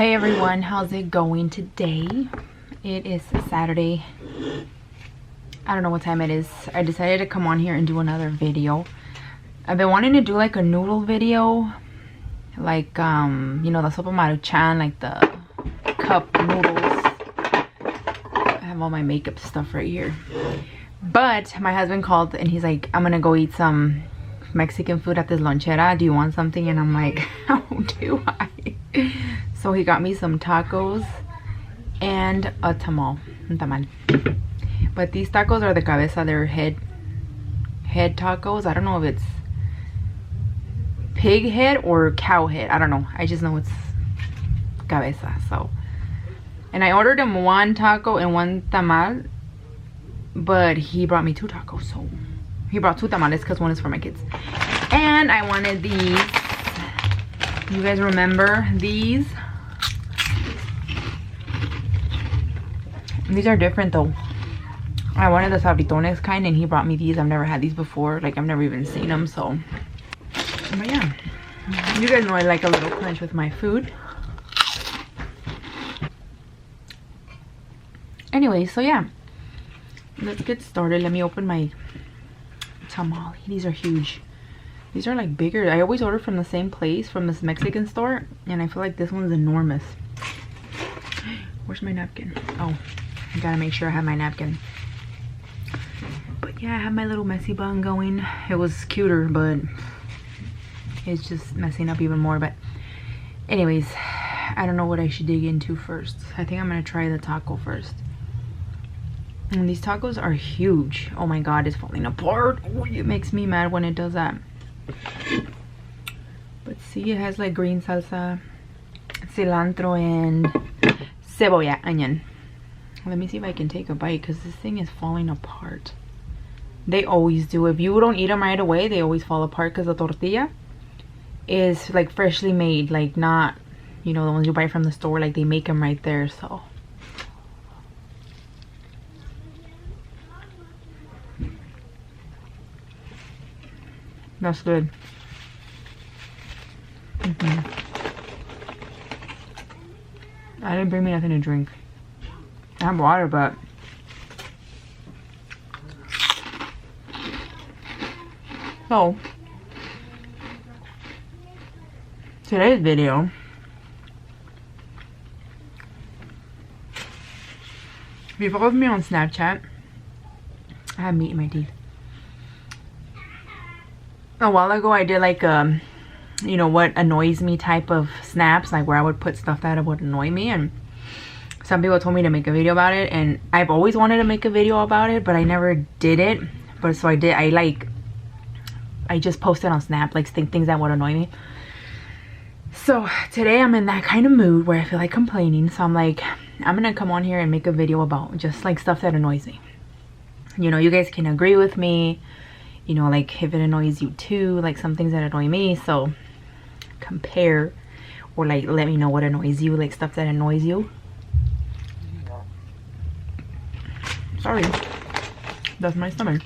Hey everyone, how's it going today? It is Saturday. I don't know what time it is. I decided to come on here and do another video. I've been wanting to do like a noodle video, like you know, the sopa maruchan, like the cup noodles. I have all my makeup stuff right here, but my husband called and he's like, I'm gonna go eat some Mexican food at this lonchera. Do you want something? And I'm like, how do I? So he got me some tacos and a tamal. But these tacos are the cabeza, they're head tacos. I don't know if it's pig head or cow head. I don't know. I just know it's cabeza. So, and I ordered him one taco and one tamal, but he brought me two tacos. So he brought two tamales because one is for my kids. And I wanted these. You guys remember these? These are different though. I wanted the sabritones kind and he brought me these. I've never had these before. Like, I've never even seen them. So, but yeah. You guys know I like a little crunch with my food. Anyway, so yeah. Let's get started. Let me open my tamale. These are huge. These are like bigger. I always order from the same place, from this Mexican store. And I feel like this one's enormous. Where's my napkin? Oh. I gotta make sure I have my napkin. But yeah, I have my little messy bun going. It was cuter, but it's just messing up even more. But anyways, I don't know what I should dig into first. I think I'm gonna try the taco first. And these tacos are huge. Oh my god, it's falling apart. Oh, it makes me mad when it does that. But see, it has like green salsa, cilantro, and cebolla, onion. Let me see if I can take a bite because this thing is falling apart. They always do. If you don't eat them right away, they always fall apart because the tortilla is like freshly made, like not, you know, the ones you buy from the store. Like, they make them right there. So that's good. I didn't bring me nothing to drink. I have water, but so today's video if you follow me on Snapchat, I have meat in my teeth. A while ago I did like you know, what annoys me type of snaps, like where I would put stuff that would annoy me, and some people told me to make a video about it, and I've always wanted to make a video about it, but I never did it. But so I did. I just posted on Snap like things that would annoy me. So today I'm in that kind of mood where I feel like complaining, so I'm like, I'm gonna come on here and make a video about just like stuff that annoys me. You know, you guys can agree with me, you know, like if it annoys you too, like some things that annoy me. So compare, or like let me know what annoys you, like stuff that annoys you. Sorry, that's my stomach.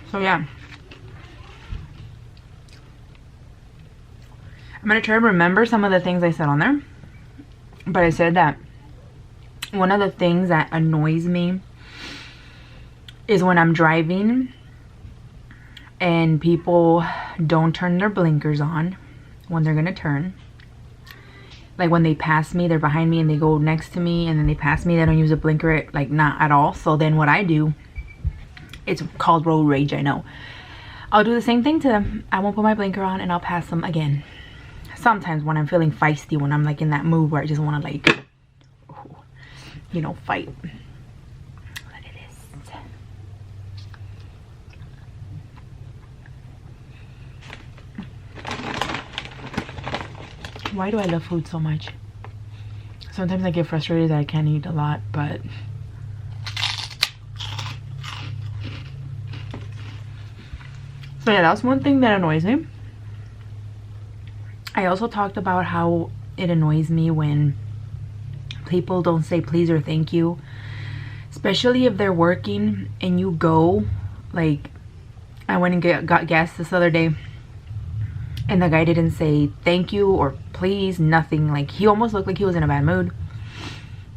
So yeah, I'm gonna try to remember some of the things I said on there. But I said that one of the things that annoys me is when I'm driving and people don't turn their blinkers on when they're gonna turn. Like when they pass me, they're behind me and they go next to me, and then they pass me, they don't use a blinker, like not at all. So then what I do, it's called road rage, I know. I'll do the same thing to them. I won't put my blinker on and I'll pass them again. Sometimes when I'm feeling feisty, when I'm like in that mood where I just want to like, you know, fight. What it is. Why do I love food so much? Sometimes I get frustrated that I can't eat a lot, but so yeah, that's one thing that annoys me. I also talked about how it annoys me when people don't say please or thank you, especially if they're working and you go like I went and got gas this other day, and the guy didn't say thank you or please, nothing. Like, he almost looked like he was in a bad mood.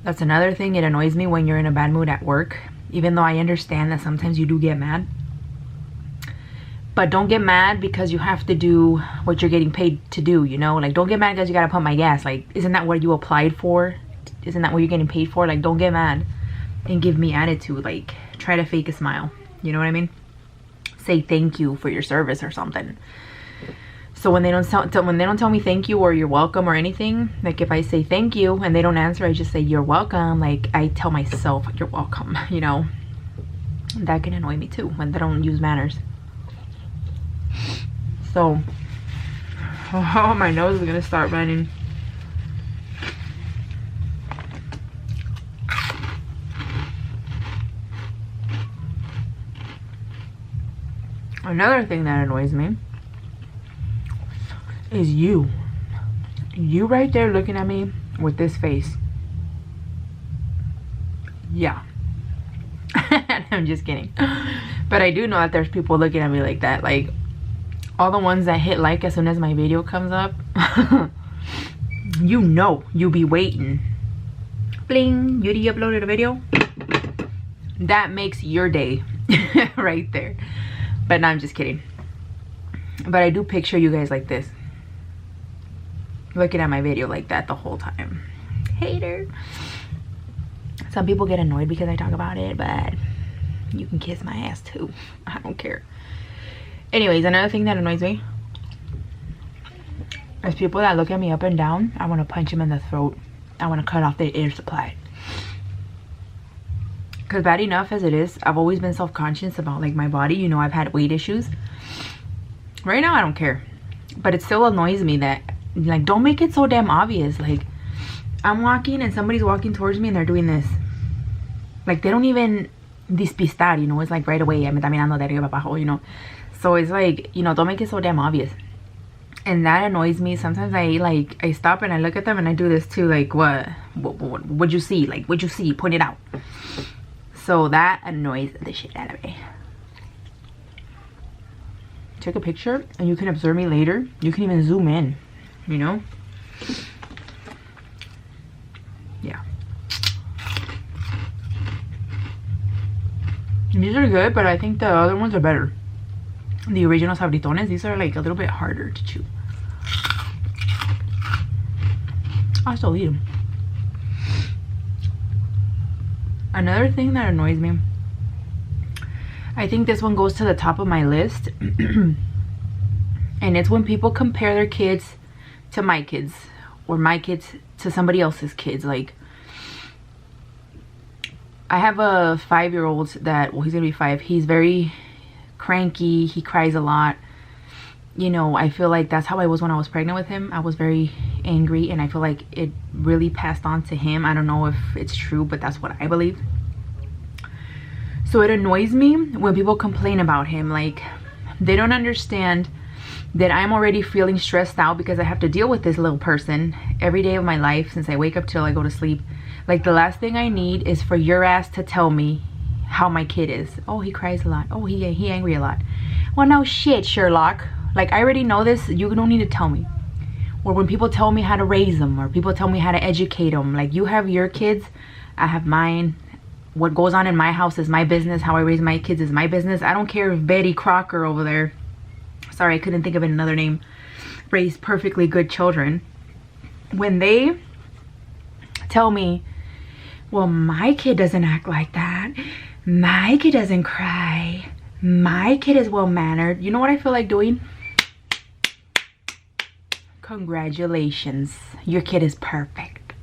That's another thing. It annoys me when you're in a bad mood at work, even though I understand that sometimes you do get mad. But don't get mad because you have to do what you're getting paid to do, you know? Like, don't get mad because you gotta pump my gas. Like, isn't that what you applied for? Isn't that what you're getting paid for? Like, don't get mad and give me attitude. Like, try to fake a smile. You know what I mean? Say thank you for your service or something. So when they don't tell me thank you or you're welcome or anything, like if I say thank you and they don't answer, I just say you're welcome. Like, I tell myself you're welcome, you know? That can annoy me too when they don't use manners. So, oh, my nose is gonna start running. Another thing that annoys me is you right there looking at me with this face. Yeah. I'm just kidding, but I do know that there's people looking at me like that. Like, all the ones that hit like as soon as my video comes up. You know, you be waiting. Bling, you uploaded a video. That makes your day. Right there. But no, I'm just kidding. But I do picture you guys like this, looking at my video like that the whole time. Hater. Some people get annoyed because I talk about it, but you can kiss my ass too. I don't care. Anyways, another thing that annoys me is people that look at me up and down. I want to punch them in the throat. I want to cut off their air supply. Because bad enough as it is, I've always been self-conscious about like my body. You know, I've had weight issues. Right now I don't care, but it still annoys me that, like, don't make it so damn obvious. Like, I'm walking and somebody's walking towards me and they're doing this. Like, they don't even despistar, you know. It's like right away, I'm mirando de arriba para abajo, you know. So it's like, you know, don't make it so damn obvious. And that annoys me. Sometimes I stop and I look at them and I do this too. Like, what'd you see? Like, what'd you see? Point it out. So that annoys the shit out of me. Take a picture and you can observe me later. You can even zoom in, you know? Yeah. These are good, but I think the other ones are better. The original sabritones, these are like a little bit harder to chew. I'll still eat them. Another thing that annoys me, I think this one goes to the top of my list. And it's when people compare their kids to my kids, or my kids to somebody else's kids. Like, I have a 5-year-old that, well, he's gonna be 5. He's very cranky. He cries a lot. You know, I feel like that's how I was when I was pregnant with him. I was very angry, and I feel like it really passed on to him. I don't know if it's true, but that's what I believe. So it annoys me when people complain about him. Like, they don't understand that I'm already feeling stressed out because I have to deal with this little person every day of my life since I wake up till I go to sleep. Like, the last thing I need is for your ass to tell me how my kid is. Oh, he cries a lot. Oh, he angry a lot. Well, no shit, Sherlock. Like, I already know this. You don't need to tell me. Or when people tell me how to raise them, or people tell me how to educate them. Like, you have your kids, I have mine. What goes on in my house is my business. How I raise my kids is my business. I don't care if Betty Crocker over there, sorry, I couldn't think of another name, raised perfectly good children. When they tell me, well, my kid doesn't act like that. My kid doesn't cry. My kid is well-mannered. You know what I feel like doing? Congratulations. Your kid is perfect.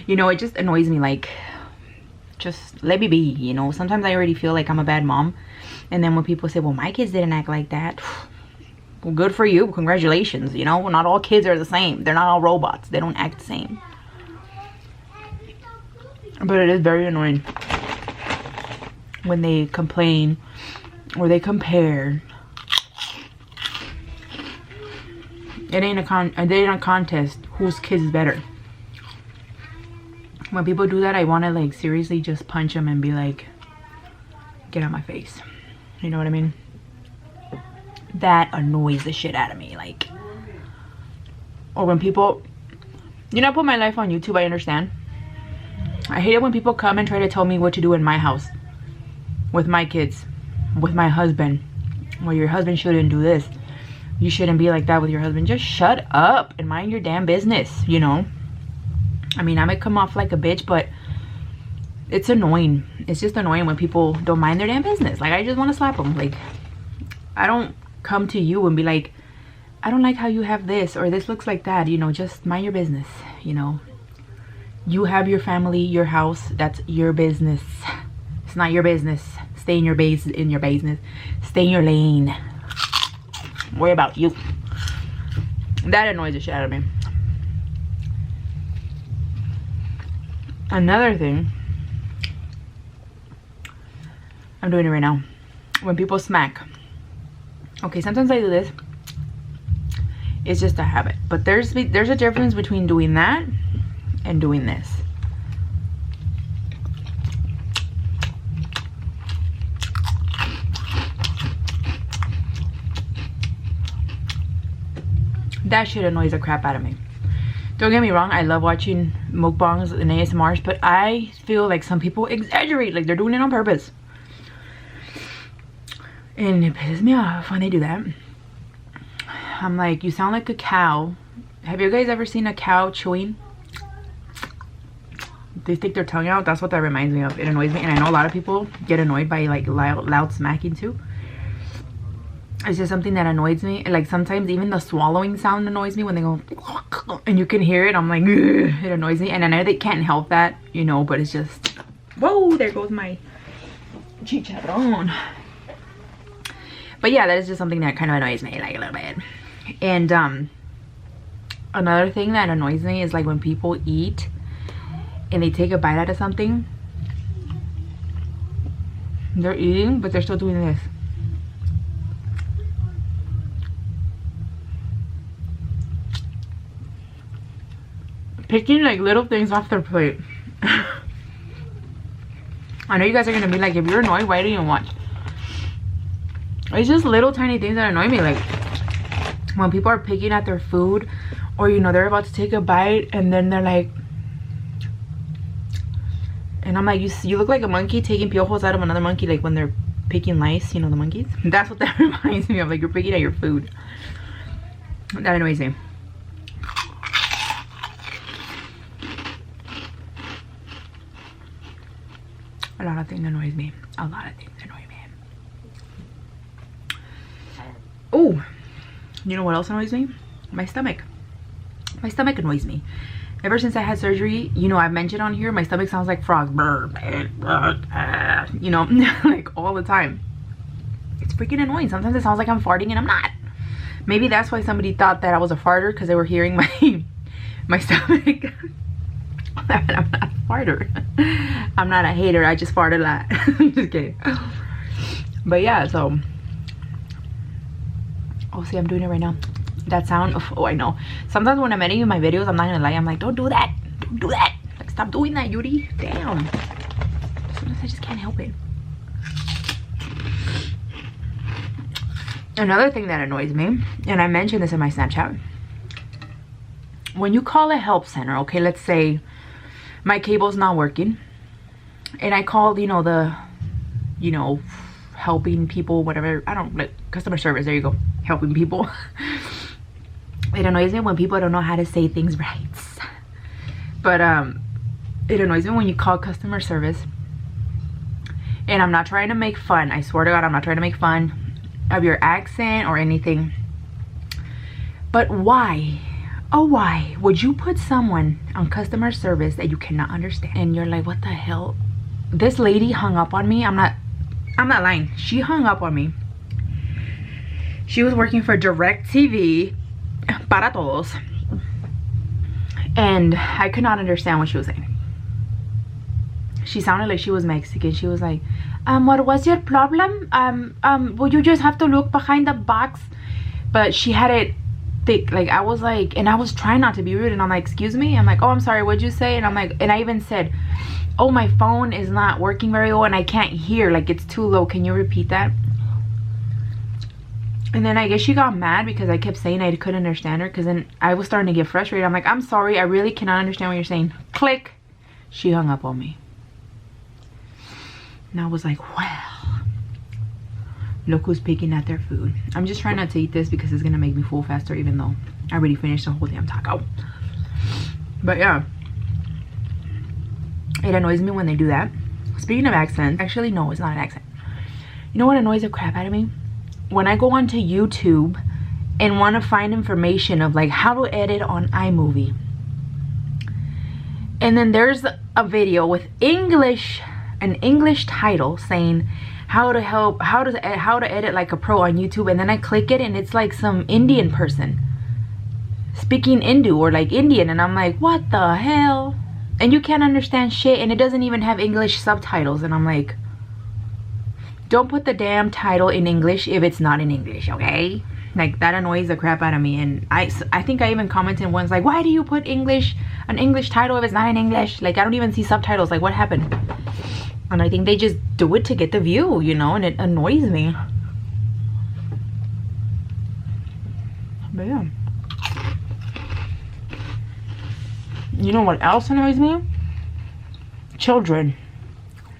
You know, it just annoys me. Like, just let me be, you know. Sometimes I already feel like I'm a bad mom. And then when people say, well, my kids didn't act like that. Well, good for you. Congratulations. You know, not all kids are the same. They're not all robots. They don't act the same. But it is very annoying when they complain or they compare. It ain't a contest whose kids is better. When people do that, I want to, like, seriously just punch them and be like, get out my face. You know what I mean? That annoys the shit out of me. Like, or when people, you know, I put my life on YouTube, I understand. I hate it when people come and try to tell me what to do in my house, with my kids, with my husband. Well, your husband shouldn't do this. You shouldn't be like that with your husband. Just shut up and mind your damn business, you know? I mean, I might come off like a bitch, but it's annoying. It's just annoying when people don't mind their damn business. Like, I just want to slap them. Like, I don't come to you and be like, I don't like how you have this, or this looks like that, you know. Just mind your business, you know. You have your family, your house, that's your business. It's not your business. Stay in your base, in your business. Stay in your lane. Worry about you. That annoys the shit out of me. Another thing, I'm doing it right now, when people smack. Okay, sometimes I do this. It's just a habit. But there's a difference between doing that and doing this. That shit annoys the crap out of me. Don't get me wrong, I love watching mukbangs and ASMRs, but I feel like some people exaggerate, like they're doing it on purpose. And it pisses me off when they do that. I'm like, you sound like a cow. Have you guys ever seen a cow chewing? They stick their tongue out. That's what that reminds me of. It annoys me. And I know a lot of people get annoyed by like loud smacking too. It's just something that annoys me. Like sometimes even the swallowing sound annoys me when they go and you can hear it. I'm like, ugh, it annoys me. And I know they can't help that, you know, but it's just, whoa, there goes my chicharron. But yeah, that is just something that kind of annoys me, like a little bit. And another thing that annoys me is like when people eat and they take a bite out of something. They're eating, but they're still doing this. Picking like little things off their plate. I know you guys are gonna be like, if you're annoyed, why do you watch? It's just little tiny things that annoy me, like when people are picking at their food, or you know they're about to take a bite and then they're like, and I'm like, you look like a monkey taking piojos out of another monkey, like when they're picking lice, you know, the monkeys. That's what that reminds me of, like you're picking at your food. That annoys me. A lot of things annoys me. A lot of things annoy me. Oh, you know what else annoys me? My stomach. My stomach annoys me. Ever since I had surgery, you know, I've mentioned on here, my stomach sounds like frogs. You know, like all the time. It's freaking annoying. Sometimes it sounds like I'm farting and I'm not. Maybe that's why somebody thought that I was a farter, because they were hearing my stomach. I'm not a farter. I'm not a hater. I just fart a lot. Just kidding. But yeah, so. Oh, see, I'm doing it right now. That sound. Oh, I know. Sometimes when I'm editing my videos, I'm not gonna lie. I'm like, don't do that. Don't do that. Like, stop doing that, Yuri. Damn. Sometimes I just can't help it. Another thing that annoys me, and I mentioned this in my Snapchat. When you call a help center, okay, let's say my cable's not working, and I called, you know, the, you know, helping people, whatever, I don't, like, customer service, there you go, helping people. It annoys me when people don't know how to say things right. But it annoys me when you call customer service, and I'm not trying to make fun, I swear to God, I'm not trying to make fun of your accent or anything, but why? Oh, why would you put someone on customer service that you cannot understand? And you're like, what the hell? This lady hung up on me. I'm not lying. She hung up on me. She was working for DirecTV para todos, and I could not understand what she was saying. She sounded like she was Mexican. She was like, what was your problem? Well, you just have to look behind the box. But she had it thick. Like, I was like, and I was trying not to be rude, and I'm like, excuse me? I'm like, oh, I'm sorry, what'd you say? And I'm like, and I even said, oh, my phone is not working very well and I can't hear, like it's too low, can you repeat that? And then I guess she got mad because I kept saying I couldn't understand her, because then I was starting to get frustrated. I'm like, I'm sorry, I really cannot understand what you're saying. Click. She hung up on me. And I was like, well, look who's picking at their food. I'm just trying not to eat this because it's gonna make me full faster, even though I already finished the whole damn taco. But yeah, it annoys me when they do that. Speaking of accents, actually no, it's not an accent. You know what annoys the crap out of me? When I go onto YouTube and want to find information of like how to edit on iMovie, and then there's a video with an English title saying how to edit like a pro on YouTube, and then I click it and it's like some Indian person speaking Hindu or like Indian, and I'm like, what the hell? And you can't understand shit, and it doesn't even have English subtitles, and I'm like, don't put the damn title in English if it's not in English, okay? Like, that annoys the crap out of me. And I think I even commented once, like, why do you put an English title if it's not in English? Like, I don't even see subtitles. Like, what happened? And I think they just do it to get the view, you know, and it annoys me. But yeah. You know what else annoys me? Children.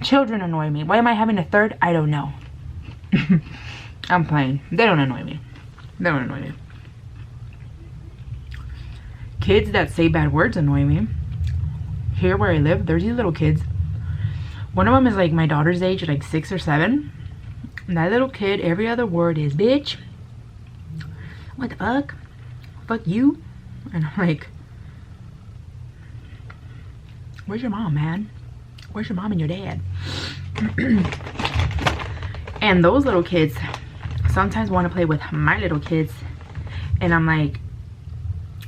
Children annoy me. Why am I having a third? I don't know. I'm playing. They don't annoy me. They don't annoy me. Kids that say bad words annoy me. Here where I live, there's these little kids. One of them is like my daughter's age, like 6 or 7. And that little kid, every other word is bitch. What the fuck? Fuck you. And I'm like, where's your mom, man? Where's your mom and your dad? And those little kids sometimes want to play with my little kids, and I'm like,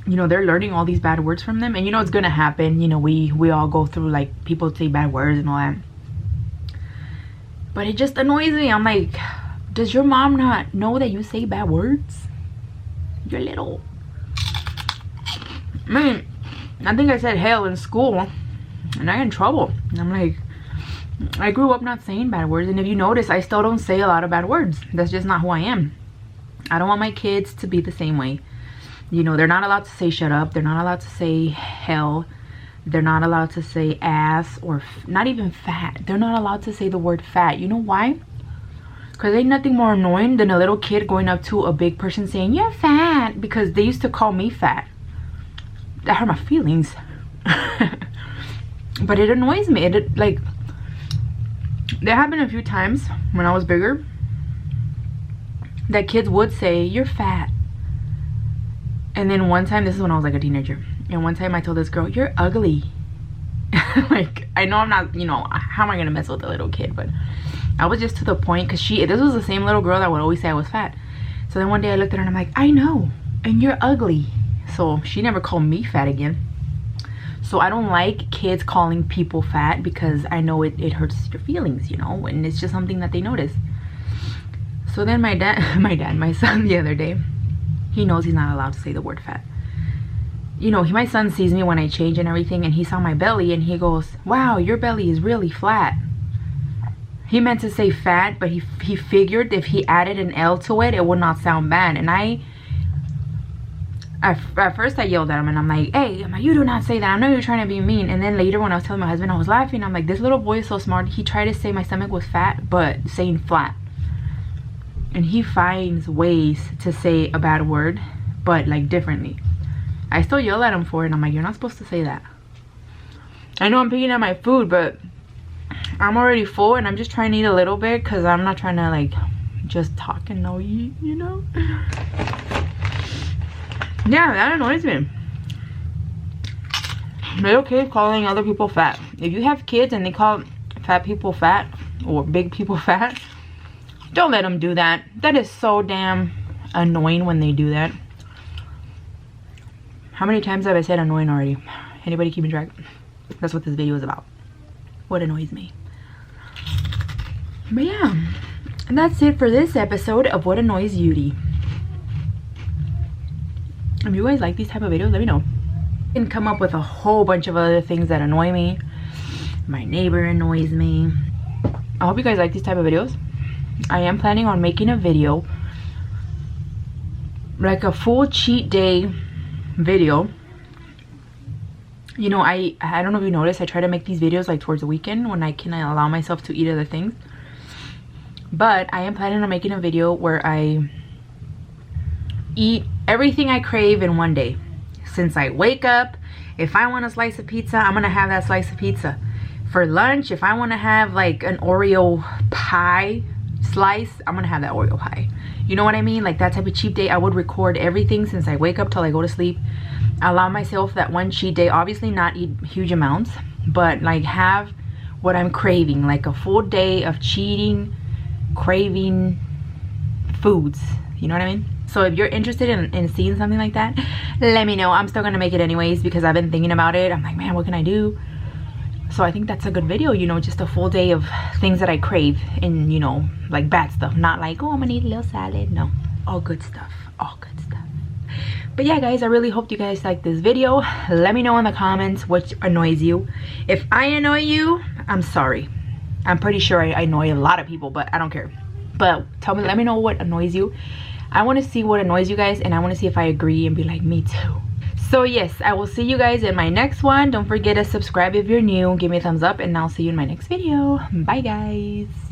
you know, they're learning all these bad words from them, and you know it's gonna happen. You know, we all go through, like, people say bad words and all that, but it just annoys me. I'm like, does your mom not know that you say bad words? You're little. I mean, I think I said hell in school and I got in trouble. And I'm like, I grew up not saying bad words, and if you notice, I still don't say a lot of bad words. That's just not who I am. I don't want my kids to be the same way. You know, they're not allowed to say shut up. They're not allowed to say hell. They're not allowed to say ass, or not even fat. They're not allowed to say the word fat. You know why? Because ain't nothing more annoying than a little kid going up to a big person saying, you're fat, because they used to call me fat. That hurt my feelings. But it annoys me. It, like, there happened a few times when I was bigger that kids would say, you're fat. And then one time, this is when I was like a teenager, and one time I told this girl, you're ugly. Like, I know I'm not, you know, how am I gonna mess with a little kid? But I was just to the point, because this was the same little girl that would always say I was fat. So then one day I looked at her and I'm like, I know, and you're ugly. So she never called me fat again. So I don't like kids calling people fat, because I know it hurts your feelings, you know, and it's just something that they notice. So then my son the other day, he knows he's not allowed to say the word fat. You know, my son sees me when I change and everything, and he saw my belly and he goes, wow, your belly is really flat. He meant to say fat, but he figured if he added an L to it, it would not sound bad. And at first I yelled at him and I'm like, hey, you do not say that. I know you're trying to be mean. And then later when I was telling my husband, I was laughing. I'm like, this little boy is so smart. He tried to say my stomach was fat, but saying flat. And he finds ways to say a bad word, but like differently. I still yell at him for it, and I'm like, you're not supposed to say that. I know I'm picking at my food, but I'm already full, and I'm just trying to eat a little bit, because I'm not trying to like just talk and no eat, you know. Yeah, that annoys me. Little kids calling other people fat. If you have kids and they call fat people fat, or big people fat, don't let them do that. That is so damn annoying when they do that. How many times have I said annoying already? Anybody keeping track? That's what this video is about. What annoys me. But yeah, and that's it for this episode of What Annoys Yudi. If you guys like these type of videos, let me know. I can come up with a whole bunch of other things that annoy me. My neighbor annoys me. I hope you guys like these type of videos. I am planning on making a video like a full cheat day video. You know, I don't know if you noticed, I try to make these videos like towards the weekend when I can allow myself to eat other things. But I am planning on making a video where I eat everything I crave in one day. Since I wake up, if I want a slice of pizza, I'm gonna have that slice of pizza. For lunch, if I want to have like an Oreo pie slice, I'm gonna have that Oreo pie. You know what I mean? Like that type of cheat day. I would record everything since I wake up till I go to sleep. Allow myself that one cheat day. Obviously not eat huge amounts, but like have what I'm craving, like a full day of cheating, craving foods. You know what I mean? So if you're interested in seeing something like that, let me know. I'm still gonna make it anyways because I've been thinking about it. I'm like, man, what can I do? So I think that's a good video, you know, just a full day of things that I crave, and you know, like bad stuff, not like, oh, I'm gonna eat a little salad. No, all good stuff, all good stuff. But yeah, guys, I really hope you guys like this video. Let me know in the comments what annoys you. If I annoy you, I'm sorry. I'm pretty sure I annoy a lot of people, but I don't care. But tell me, let me know what annoys you. I want to see what annoys you guys, and I want to see if I agree and be like, me too. So yes, I will see you guys in my next one. Don't forget to subscribe if you're new. Give me a thumbs up, and I'll see you in my next video. Bye, guys.